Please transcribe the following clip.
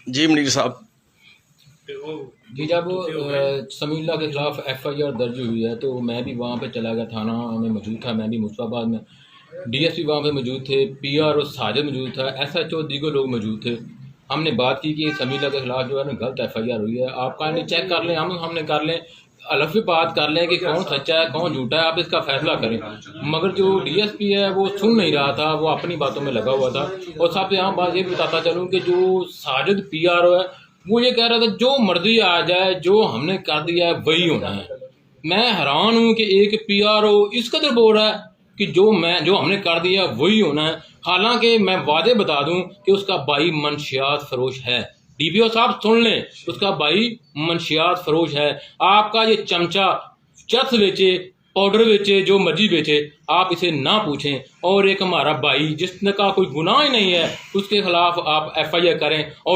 जी मुनीर साहब। जी जब समीउल्लाह के खिलाफ FIR दर्ज हुई है तो मैं भी वहाँ पे चला गया, थाना में मौजूद था। मैं भी मुस्तफाबाद में, DSP वहाँ पे मौजूद थे, PR और साजिद मौजूद था, SHO दीगर लोग मौजूद थे। हमने बात की कि समीउल्लाह के खिलाफ जो है ना गलत FIR हुई है, आप काइंडली चेक कर लें, हमने कर लें, अलग से बात कर लें कि कौन सच्चा है कौन झूठा है, आप इसका फैसला करें। मगर जो DSP है वो सुन नहीं रहा था, वो अपनी बातों में लगा हुआ था। और सबसे अहम बात ये बताता चलूँ कि जो साजिद PRO है वो ये कह रहा था जो मर्जी आ जाए, जो हमने कर दिया है वही होना है। मैं हैरान हूं कि एक PRO इस कदर बोल रहा है कि जो हमने कर दिया वही होना है। हालांकि मैं वादे बता दूं कि उसका भाई मंशियात फरोश है। DPO साहब सुन लें, उसका भाई मंशियात फरोश है। आपका ये चमचा चरस बेचे, पाउडर बेचे, जो मर्जी बेचे, आप इसे ना पूछें। और एक हमारा भाई जिसका कोई गुनाह ही नहीं है उसके खिलाफ आप FIR करें। और